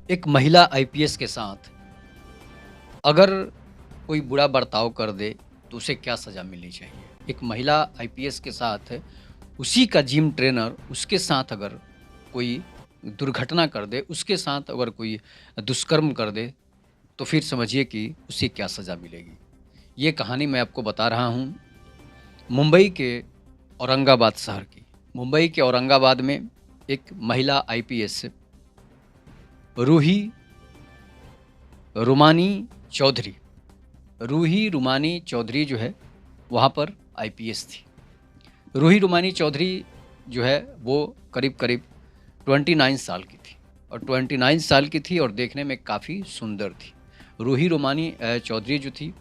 एक महिला आईपीएस के साथ अगर कोई बुरा बर्ताव कर दे तो उसे क्या सज़ा मिलनी चाहिए? एक महिला आईपीएस के साथ उसी का जिम ट्रेनर उसके साथ अगर कोई दुर्घटना कर दे, उसके साथ अगर कोई दुष्कर्म कर दे, तो फिर समझिए कि उसे क्या सज़ा मिलेगी। ये कहानी मैं आपको बता रहा हूँ मुंबई के औरंगाबाद शहर की। मुंबई के औरंगाबाद में एक महिला आईपीएस रूही रुमानी चौधरी रूही रुमानी चौधरी जो है वहाँ पर आईपीएस थी। रूही रुमानी चौधरी जो है वो करीब-करीब 29 साल की थी और 29 साल की थी और देखने में काफ़ी सुंदर थी। रूही रुमानी चौधरी जो थी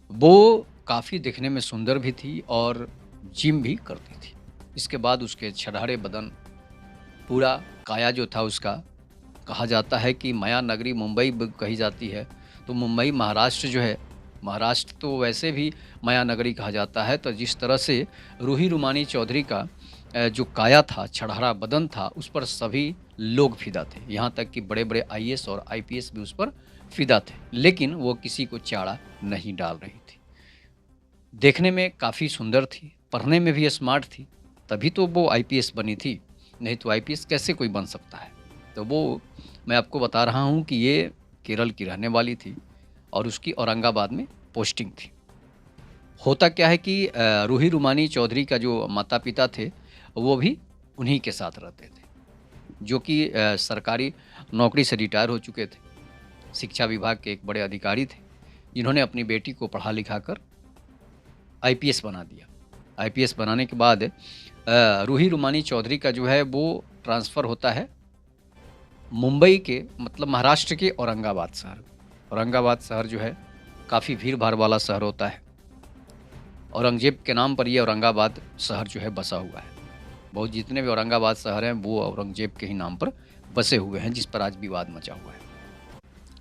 वो काफ़ी दिखने में सुंदर भी थी और जिम भी करती थी। इसके बाद उसके छड़ाड़े बदन, पूरा काया जो था उसका, कहा जाता है कि माया नगरी मुंबई कही जाती है, तो मुंबई महाराष्ट्र जो है, महाराष्ट्र तो वैसे भी माया नगरी कहा जाता है। तो जिस तरह से रूही रुमानी चौधरी का जो काया था, छड़हरा बदन था, उस पर सभी लोग फ़िदा थे। यहाँ तक कि बड़े-बड़े आईएएस और आईपीएस भी उस पर फ़िदा थे, लेकिन वो किसी को चाड़ा नहीं डाल रही थी। देखने में काफ़ी सुंदर थी, पढ़ने में भी स्मार्ट थी, तभी तो वो आईपीएस बनी थी, नहीं तो आईपीएस कैसे कोई बन सकता है? तो वो मैं आपको बता रहा हूँ कि ये केरल की रहने वाली थी और उसकी औरंगाबाद में पोस्टिंग थी। होता क्या है कि रूही रुमानी चौधरी का जो माता-पिता थे, वो भी उन्हीं के साथ रहते थे, जो कि सरकारी नौकरी से रिटायर हो चुके थे। शिक्षा विभाग के एक बड़े अधिकारी थे, जिन्होंने अपनी बेटी को पढ़ा-लिखा कर आईपीएस बना दिया। आईपीएस बनाने के बाद रूही रुमानी चौधरी का जो है वो ट्रांसफ़र होता है मुंबई के, मतलब महाराष्ट्र के औरंगाबाद शहर। औरंगाबाद शहर जो है काफ़ी भीड़-भाड़ वाला शहर होता है। औरंगज़ेब के नाम पर ये औरंगाबाद शहर जो है बसा हुआ है। बहुत जितने भी औरंगाबाद शहर हैं वो औरंगज़ेब के ही नाम पर बसे हुए हैं, जिस पर आज विवाद मचा हुआ है।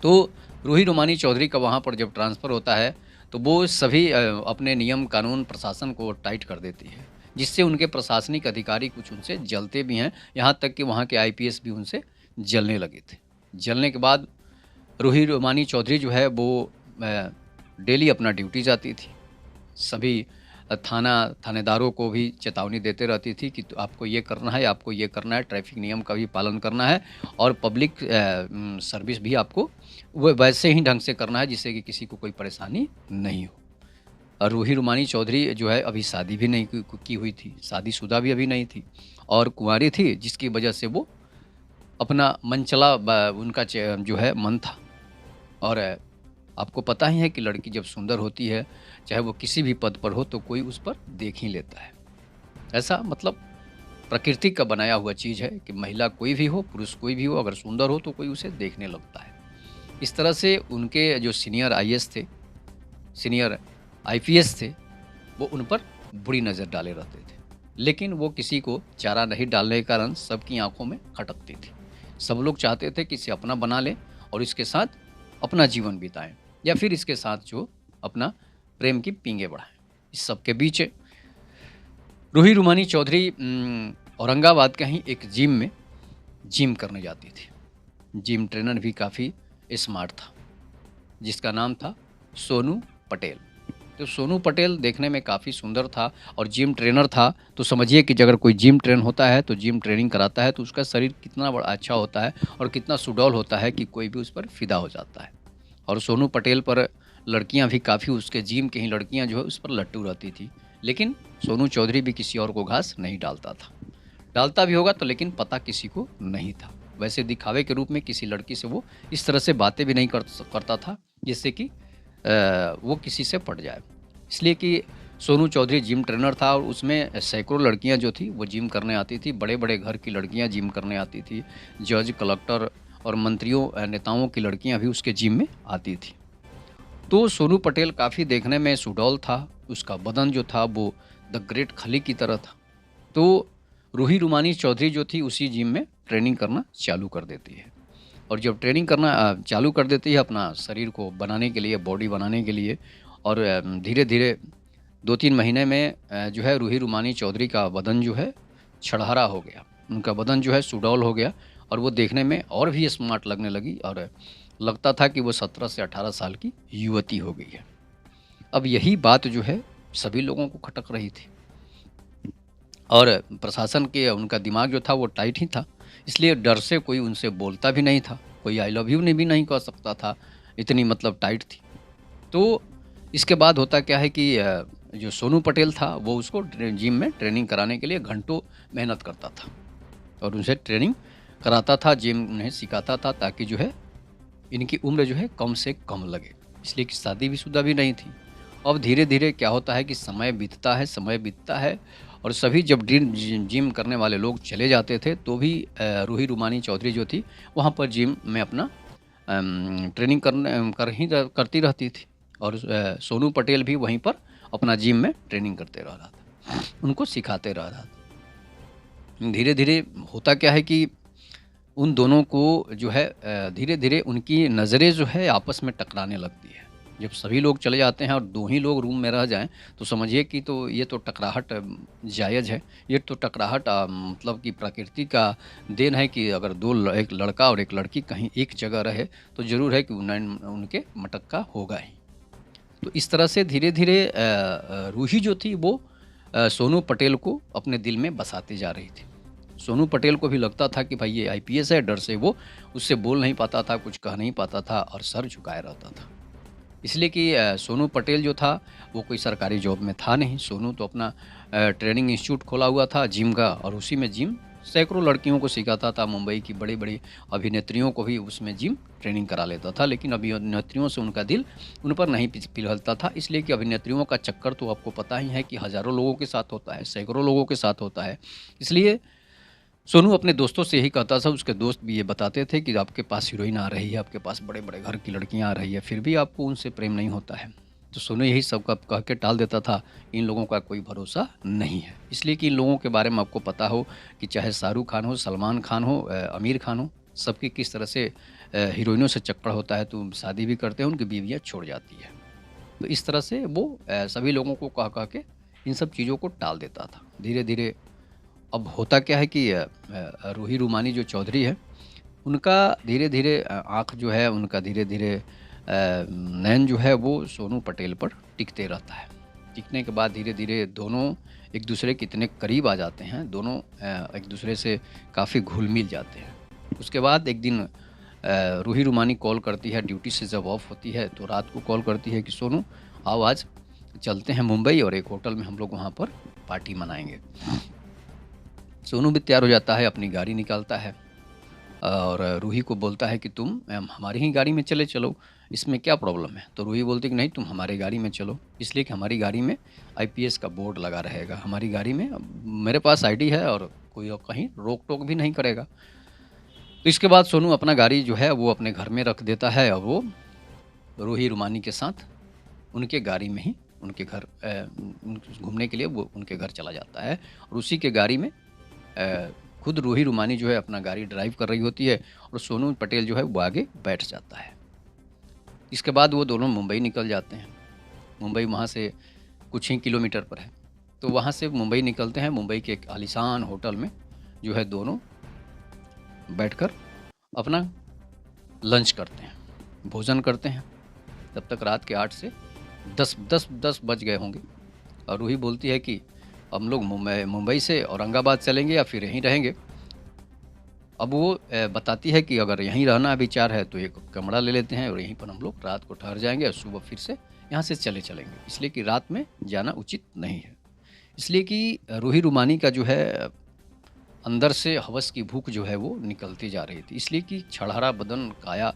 तो रूही रुमानी चौधरी का वहाँ पर जब ट्रांसफ़र होता है, तो वो सभी अपने नियम कानून प्रशासन को टाइट कर देती है, जिससे उनके प्रशासनिक अधिकारी कुछ उनसे जलते भी हैं, यहाँ तक कि वहाँ के आईपीएस भी उनसे जलने लगे थे। जलने के बाद रूही रुमानी चौधरी जो है वो डेली अपना ड्यूटी जाती थी। सभी थानेदारों को भी चेतावनी देते रहती थी कि तो आपको ये करना है, आपको ये करना है, ट्रैफ़िक नियम का भी पालन करना है और पब्लिक सर्विस भी आपको वो वैसे ही ढंग से करना है जिससे कि किसी को कोई परेशानी नहीं हो। और रूही रुमानी चौधरी जो है अभी शादी भी नहीं की हुई थी, शादीशुदा भी अभी नहीं थी और कुँवारी थी, जिसकी वजह से वो अपना मनचला उनका जो है मन था। और आपको पता ही है कि लड़की जब सुंदर होती है, चाहे वो किसी भी पद पर हो, तो कोई उस पर देख ही लेता है। ऐसा मतलब प्रकृति का बनाया हुआ चीज़ है कि महिला कोई भी हो, पुरुष कोई भी हो, अगर सुंदर हो तो कोई उसे देखने लगता है। इस तरह से उनके जो सीनियर आईएएस थे, सीनियर आईपीएस थे, वो उन पर बुरी नज़र डाले रहते थे। लेकिन वो किसी को चारा नहीं डालने के कारण सबकी आँखों में खटकती थी। सब लोग चाहते थे कि इसे अपना बना लें और इसके साथ अपना जीवन बिताएँ या फिर इसके साथ जो अपना प्रेम की पींगे बढ़ाएँ। इस सब के बीच रूही रुमानी चौधरी औरंगाबाद के ही एक जिम में जिम करने जाती थी। जिम ट्रेनर भी काफ़ी स्मार्ट था, जिसका नाम था सोनू पटेल। तो सोनू पटेल देखने में काफ़ी सुंदर था और जिम ट्रेनर था, तो समझिए कि अगर कोई जिम ट्रेन होता है, तो जिम ट्रेनिंग कराता है, तो उसका शरीर कितना बड़ा अच्छा होता है और कितना सुडौल होता है कि कोई भी उस पर फ़िदा हो जाता है। और सोनू पटेल पर लड़कियां भी काफ़ी, उसके जिम की ही लड़कियां जो है उस पर लट्टू रहती थी। लेकिन सोनू चौधरी भी किसी और को घास नहीं डालता था। डालता भी होगा तो लेकिन पता किसी को नहीं था। वैसे दिखावे के रूप में किसी लड़की से वो इस तरह से बातें भी नहीं करता था, जिससे कि वो किसी से पट जाए। इसलिए कि सोनू चौधरी जिम ट्रेनर था और उसमें सैकड़ों लड़कियां जो थी वो जिम करने आती थी। बड़े-बड़े घर की लड़कियां जिम करने आती थी। जज, कलेक्टर और मंत्रियों, नेताओं की लड़कियां भी उसके जिम में आती थी। तो सोनू पटेल काफ़ी देखने में सुडौल था, उसका बदन जो था वो द ग्रेट खली की तरह था। तो रूही रुमानी चौधरी जो थी उसी जिम में ट्रेनिंग करना चालू कर देती है और जब ट्रेनिंग करना चालू कर देती है अपना शरीर को बनाने के लिए, बॉडी बनाने के लिए, और धीरे-धीरे 2-3 महीने में जो है रूही रुमानी चौधरी का बदन जो है छड़हरा हो गया। उनका बदन जो है सुडौल हो गया और वो देखने में और भी स्मार्ट लगने लगी और लगता था कि वो 17 से 18 साल की युवती हो गई है। अब यही बात जो है सभी लोगों को खटक रही थी और प्रशासन के उनका दिमाग जो था वो टाइट ही था, इसलिए डर से कोई उनसे बोलता भी नहीं था, कोई आई लव यू ने भी नहीं कह सकता था, इतनी मतलब टाइट थी। तो इसके बाद होता क्या है कि जो सोनू पटेल था वो उसको जिम में ट्रेनिंग कराने के लिए घंटों मेहनत करता था और उनसे ट्रेनिंग कराता था, जिम उन्हें सिखाता था ताकि जो है इनकी उम्र जो है कम से कम लगे, इसलिए कि शादी भी शुदा भी नहीं थी। अब धीरे-धीरे क्या होता है कि समय बीतता है और सभी जब जिम करने वाले लोग चले जाते थे, तो भी रूही रुमानी चौधरी जो थी, वहाँ पर जिम में अपना ट्रेनिंग करती रहती थी और सोनू पटेल भी वहीं पर अपना जिम में ट्रेनिंग करते रह रहा था, उनको सिखाते रह रहा था। धीरे-धीरे होता क्या है कि उन दोनों को जो है धीरे-धीरे उनकी नज़रें जो है आपस में टकराने लगती है। जब सभी लोग चले जाते हैं और 2 ही लोग रूम में रह जाएँ, तो समझिए कि तो ये तो टकराहट जायज़ है। ये तो टकराहट मतलब कि प्रकृति का देन है कि अगर 2 एक लड़का और एक लड़की कहीं एक जगह रहे, तो ज़रूर है कि उनके मटक्का होगा ही। तो इस तरह से धीरे-धीरे रूही जो थी वो सोनू पटेल को अपने दिल में बसाती जा रही थी। सोनू पटेल को भी लगता था कि भाई ये आईपीएस है, डर से वो उससे बोल नहीं पाता था, कुछ कह नहीं पाता था और सर झुकाए रहता था। इसलिए कि सोनू पटेल जो था वो कोई सरकारी जॉब में था नहीं। सोनू तो अपना ट्रेनिंग इंस्टीट्यूट खोला हुआ था जिम का और उसी में जिम सैकड़ों लड़कियों को सिखाता था। मुंबई की बड़ी-बड़ी अभिनेत्रियों को भी उसमें जिम ट्रेनिंग करा लेता था। लेकिन अभिनेत्रियों से उनका दिल उन पर नहीं पिघलता था, इसलिए कि अभिनेत्रियों का चक्कर तो आपको पता ही है कि हज़ारों लोगों के साथ होता है, सैकड़ों लोगों के साथ होता है। इसलिए सोनू अपने दोस्तों से यही कहता था, उसके दोस्त भी ये बताते थे कि आपके पास हीरोइन आ रही है, आपके पास बड़े-बड़े घर की लड़कियाँ आ रही है, फिर भी आपको उनसे प्रेम नहीं होता है। तो सोनू यही सब कह के टाल देता था, इन लोगों का कोई भरोसा नहीं है। इसलिए कि इन लोगों के बारे में आपको पता हो कि चाहे शाहरुख खान हो, सलमान खान हो, आमिर खान हो, सबकी किस तरह से हीरोइनों से चक्कर होता है, तो शादी भी करते हैं, उनकी बीवियाँ छोड़ जाती है। तो इस तरह से वो सभी लोगों को कह के इन सब चीज़ों को टाल देता था। धीरे-धीरे अब होता क्या है कि रूही रुमानी जो चौधरी है, उनका धीरे-धीरे आँख जो है उनका धीरे-धीरे नैन जो है वो सोनू पटेल पर टिकते रहता है। टिकने के बाद धीरे-धीरे दोनों एक-दूसरे के इतने करीब आ जाते हैं, दोनों एक-दूसरे से काफ़ी घुल-मिल जाते हैं। उसके बाद एक दिन रूही रुमानी कॉल करती है, ड्यूटी से जब ऑफ होती है तो रात को कॉल करती है कि सोनू आओ आज चलते हैं मुंबई और एक होटल में हम लोग वहाँ पर पार्टी मनाएँगे। सोनू भी तैयार हो जाता है, अपनी गाड़ी निकालता है और रूही को बोलता है कि तुम हमारी ही गाड़ी में चले चलो, इसमें क्या प्रॉब्लम है? तो रूही बोलती है कि नहीं तुम हमारी गाड़ी में चलो, इसलिए कि हमारी गाड़ी में आईपीएस का बोर्ड लगा रहेगा। हमारी गाड़ी में मेरे पास आईडी है और कोई और कहीं रोक-टोक भी नहीं करेगा। तो इसके बाद सोनू अपना गाड़ी जो है वो अपने घर में रख देता है और वो रूही रुमानी के साथ उनके गाड़ी में ही उनके घर घूमने के लिए वो उनके घर चला जाता है और उसी के गाड़ी में खुद रूही रुमानी जो है अपना गाड़ी ड्राइव कर रही होती है और सोनू पटेल जो है वो आगे बैठ जाता है। इसके बाद वो दोनों मुंबई निकल जाते हैं। मुंबई वहाँ से कुछ ही किलोमीटर पर है। तो वहाँ से मुंबई निकलते हैं, मुंबई के एक आलीशान होटल में जो है दोनों बैठकर अपना लंच करते हैं, भोजन करते हैं। तब तक रात के 8 से 10 बज गए होंगे और रूही बोलती है कि हम लोग मुंबई से औरंगाबाद चलेंगे या फिर यहीं रहेंगे। अब वो बताती है कि अगर यहीं रहना विचार है तो एक कमरा ले लेते हैं और यहीं पर हम लोग रात को ठहर जाएँगे और सुबह फिर से यहाँ से चलेंगे। इसलिए कि रात में जाना उचित नहीं है। इसलिए कि रूही रुमानी का जो है अंदर से हवस की भूख जो है वो निकलती जा रही थी। इसलिए कि छड़हरा बदन काया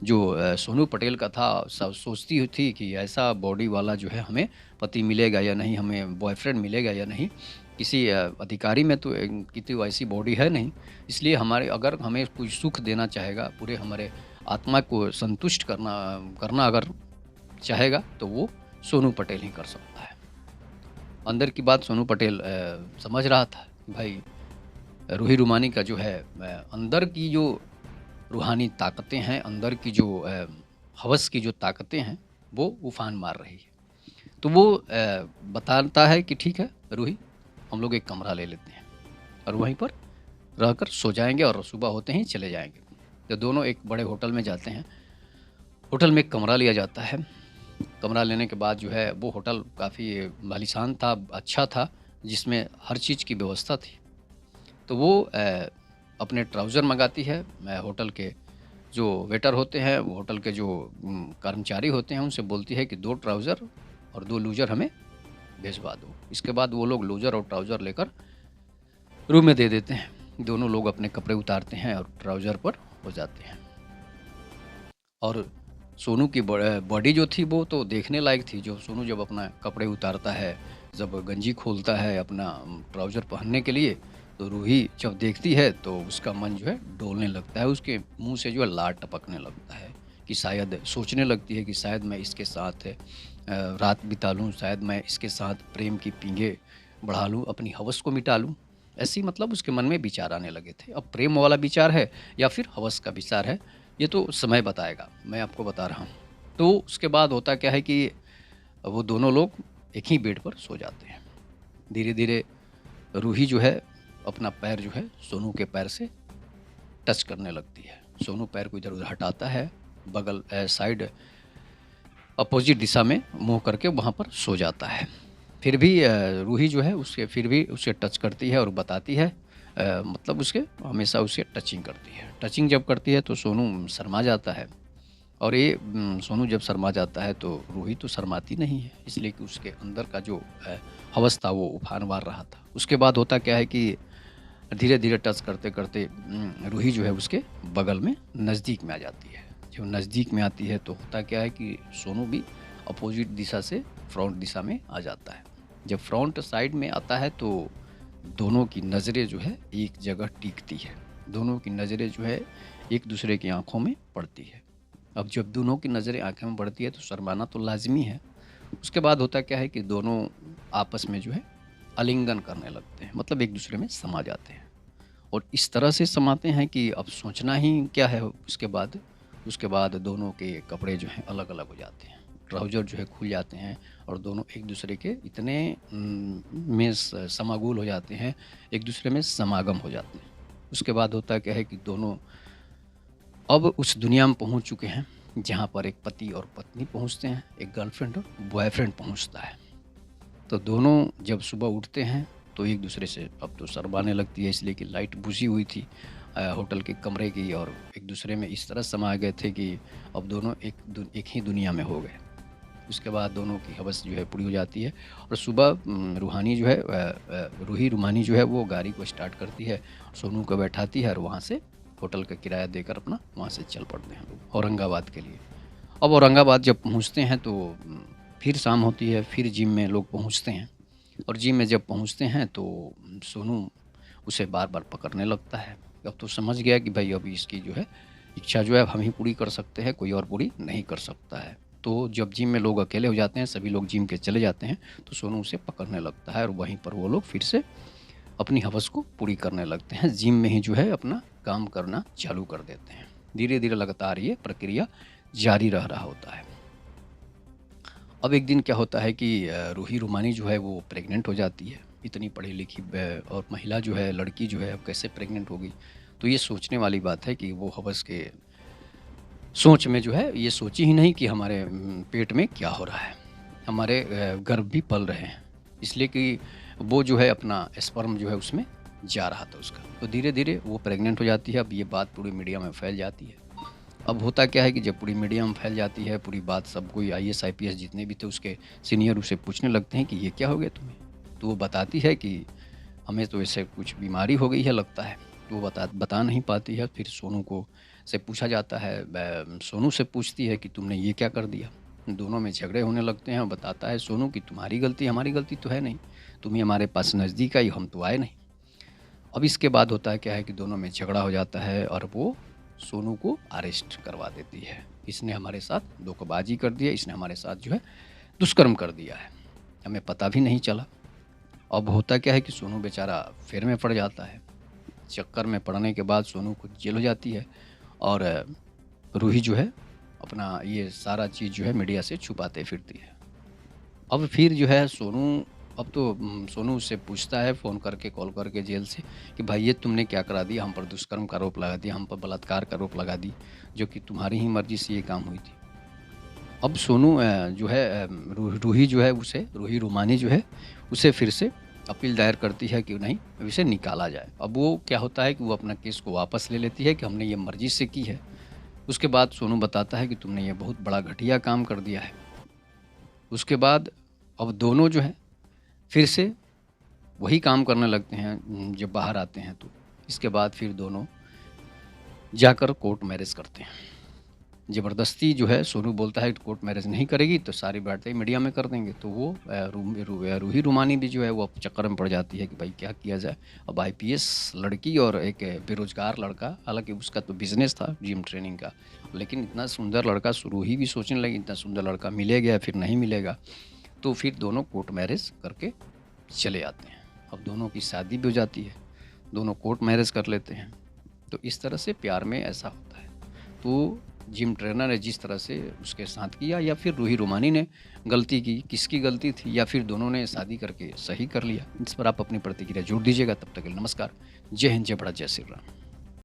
जो सोनू पटेल का था, सब सोचती हुई थी कि ऐसा बॉडी वाला जो है हमें पति मिलेगा या नहीं, हमें बॉयफ्रेंड मिलेगा या नहीं। किसी अधिकारी में तो की तो ऐसी बॉडी है नहीं। इसलिए हमारे अगर हमें कुछ सुख देना चाहेगा, पूरे हमारे आत्मा को संतुष्ट करना अगर चाहेगा तो वो सोनू पटेल ही कर सकता है। अंदर की बात सोनू पटेल समझ रहा था कि भाई रूही रुमानी का जो है अंदर की जो रूहानी ताकतें हैं, अंदर की जो हवस की जो ताकतें हैं, वो उफ़ान मार रही है। तो वो बताता है कि ठीक है रूही, हम लोग एक कमरा ले लेते हैं और वहीं पर रहकर सो जाएँगे और सुबह होते ही चले जाएँगे। तो दोनों एक बड़े होटल में जाते हैं। होटल में एक कमरा लिया जाता है। कमरा लेने के बाद जो है वो होटल काफ़ी आलीशान था, अच्छा था, जिसमें हर चीज़ की व्यवस्था थी। तो वो अपने ट्राउज़र मँगाती है। होटल के जो वेटर होते हैं, वो होटल के जो कर्मचारी होते हैं, उनसे बोलती है कि 2 ट्राउज़र और 2 लूज़र हमें भिजवा दो। इसके बाद वो लोग लूज़र और ट्राउज़र लेकर रूम में दे देते हैं। दोनों लोग अपने कपड़े उतारते हैं और ट्राउज़र पर हो जाते हैं। और सोनू की बॉडी जो थी वो तो देखने लायक थी। जो सोनू जब अपना कपड़े उतारता है, जब गंजी खोलता है अपना ट्राउज़र पहनने के लिए, तो रूही जब देखती है तो उसका मन जो है डोलने लगता है। उसके मुँह से जो है लार टपकने लगता है कि शायद सोचने लगती है कि शायद मैं इसके साथ रात बिता लूँ, शायद मैं इसके साथ प्रेम की पींगे बढ़ा लूँ, अपनी हवस को मिटा लूँ। ऐसी मतलब उसके मन में विचार आने लगे थे। अब प्रेम वाला विचार है या फिर हवस का विचार है, ये तो समय बताएगा, मैं आपको बता रहा हूँ। तो उसके बाद होता क्या है कि वो दोनों लोग एक ही बेड पर सो जाते हैं। धीरे-धीरे रूही जो है अपना पैर जो है सोनू के पैर से टच करने लगती है। सोनू पैर को इधर-उधर हटाता है, बगल साइड अपोज़िट दिशा में मुँह करके वहाँ पर सो जाता है। फिर भी रूही जो है उसके फिर भी उसे टच करती है और बताती है, मतलब उसके हमेशा उसे टचिंग करती है। टचिंग जब करती है तो सोनू शर्मा जाता है। और ये सोनू जब शर्मा जाता है तो रूही तो शर्माती नहीं है, इसलिए कि उसके अंदर का जो हवस था वो उफान मार रहा था। उसके बाद होता क्या है कि धीरे-धीरे टच करते-करते रूही जो है उसके बगल में नज़दीक में आ जाती है। जब नज़दीक में आती है तो होता क्या है कि सोनू भी अपोज़िट दिशा से फ्रंट दिशा में आ जाता है। जब फ्रंट साइड में आता है तो दोनों की नज़रें जो है एक जगह टिकती है। दोनों की नज़रें जो है एक-दूसरे की आँखों में पड़ती है। अब जब दोनों की नज़रें आँखों में पड़ती है तो शर्माना तो लाज़मी है। उसके बाद होता क्या है कि दोनों आपस में जो है आलिंगन करने लगते हैं, मतलब एक-दूसरे में समा जाते हैं। और इस तरह से समाते हैं कि अब सोचना ही क्या है उसके बाद दोनों के कपड़े जो हैं अलग-अलग हो जाते हैं। ट्राउज़र जो है खुल जाते हैं और दोनों एक-दूसरे के इतने में समागुल हो जाते हैं, एक-दूसरे में समागम हो जाते हैं। उसके बाद होता क्या है कि दोनों अब उस दुनिया में पहुँच चुके हैं, जहाँ पर एक पति और पत्नी पहुँचते हैं, एक गर्लफ्रेंड और बॉयफ्रेंड पहुँचता है। तो दोनों जब सुबह उठते हैं तो एक दूसरे से अब तो शर्माने लगती है, इसलिए कि लाइट बुझी हुई थी होटल के कमरे की, और एक दूसरे में इस तरह समा गए थे कि अब दोनों एक ही दुनिया में हो गए। उसके बाद दोनों की हवस जो है पूरी हो जाती है और सुबह रूहानी जो है रूही रुमानी जो है वो गाड़ी को स्टार्ट करती है, सोनू को बैठाती है और वहाँ से होटल का किराया देकर अपना वहाँ से चल पड़ते हैं लोग औरंगाबाद के लिए। अब औरंगाबाद जब पहुँचते हैं तो फिर शाम होती है, फिर जिम में लोग पहुँचते हैं और जिम में जब पहुँचते हैं तो सोनू उसे बार-बार पकड़ने लगता है। अब तो समझ गया कि भाई अभी इसकी जो है इच्छा जो है हम ही पूरी कर सकते हैं, कोई और पूरी नहीं कर सकता है। तो जब जिम में लोग अकेले हो जाते हैं, सभी लोग जिम के चले जाते हैं, तो सोनू उसे पकड़ने लगता है और वहीं पर वो लोग फिर से अपनी हवस को पूरी करने लगते हैं। जिम में ही जो है अपना काम करना चालू कर देते हैं। धीरे-धीरे लगातार ये प्रक्रिया जारी रह रहा होता है। अब एक दिन क्या होता है कि रूही रुमानी जो है वो प्रेग्नेंट हो जाती है। इतनी पढ़ी-लिखी और महिला जो है, लड़की जो है, अब कैसे प्रेग्नेंट होगी? तो ये सोचने वाली बात है कि वो हवस के सोच में जो है ये सोची ही नहीं कि हमारे पेट में क्या हो रहा है। हमारे गर्भ भी पल रहे हैं। इसलिए कि वो जो है अपना स्पर्म जो है उसमें जा रहा था उसका। तो धीरे-धीरे वो प्रेग्नेंट हो जाती है। अब ये बात पूरी मीडिया में फैल जाती है। अब होता क्या है कि जब पूरी मीडिया में फैल जाती है, पूरी बात सब कोई आईएएस, आईपीएस जितने भी थे उसके सीनियर उसे पूछने लगते हैं कि ये क्या हो गया तुम्हें? तो वो बताती है कि हमें तो ऐसे कुछ बीमारी हो गई है लगता है। तो वो बता नहीं पाती है। फिर सोनू को से पूछा जाता है, सोनू से पूछती है कि तुमने ये क्या कर दिया? दोनों में झगड़े होने लगते हैं और बताता है सोनू कि तुम्हारी गलती, हमारी गलती तो है नहीं। तुम ही हमारे पास नज़दीक आई, हम तो आए नहीं। अब इसके बाद होता है क्या है कि दोनों में झगड़ा हो जाता है और वो सोनू को अरेस्ट करवा देती है। इसने हमारे साथ धोखेबाजी कर दी है, इसने हमारे साथ जो है दुष्कर्म कर दिया है, हमें पता भी नहीं चला। अब होता क्या है कि सोनू बेचारा फेर में पड़ जाता है। चक्कर में पड़ने के बाद सोनू को जेल हो जाती है और रूही जो है अपना ये सारा चीज़ जो है मीडिया से छुपाते फिरती है। अब फिर जो है सोनू अब तो सोनू उससे पूछता है फ़ोन करके, कॉल करके जेल से कि भाई ये तुमने क्या करा दिया? हम पर दुष्कर्म का आरोप लगा दिया, हम पर बलात्कार का आरोप लगा दी, जो कि तुम्हारी ही मर्ज़ी से ये काम हुई थी। अब सोनू जो है रूही जो है उसे रूही रुमानी जो है, उसे फिर से अपील दायर करती है कि नहीं, अब इसे निकाला जाए। अब वो क्या होता है कि वो अपना केस को वापस ले लेती है कि हमने ये मर्ज़ी से की है। उसके बाद सोनू बताता है कि तुमने ये बहुत बड़ा घटिया काम कर दिया है। उसके बाद अब दोनों जो हैं फिर से वही काम करने लगते हैं जब बाहर आते हैं तो। इसके बाद फिर दोनों जाकर कोर्ट मैरिज करते हैं। ज़बरदस्ती जो है सोनू बोलता है कि कोर्ट मैरिज नहीं करेगी तो सारी बातें मीडिया में कर देंगे। तो वो रूही रुमानी भी जो है वो अब चक्कर में पड़ जाती है कि भाई क्या किया जाए। अब आईपीएस लड़की और एक बेरोज़गार लड़का, हालाँकि उसका तो बिज़नेस था जिम ट्रेनिंग का, लेकिन इतना सुंदर लड़का रूही भी सोचने लगी इतना सुंदर लड़का मिलेगा या फिर नहीं मिलेगा। तो फिर दोनों कोर्ट मैरिज करके चले आते हैं। अब दोनों की शादी भी हो जाती है, दोनों कोर्ट मैरिज कर लेते हैं। तो इस तरह से प्यार में ऐसा होता है। तो जिम ट्रेनर ने जिस तरह से उसके साथ किया या फिर रूही रुमानी ने गलती की, किसकी गलती थी या फिर दोनों ने शादी करके सही कर लिया, इस पर आप अपनी प्रतिक्रिया ज़रूर दीजिएगा। तब तक के लिए नमस्कार। जय हिंद, जय भारत, जय श्री राम।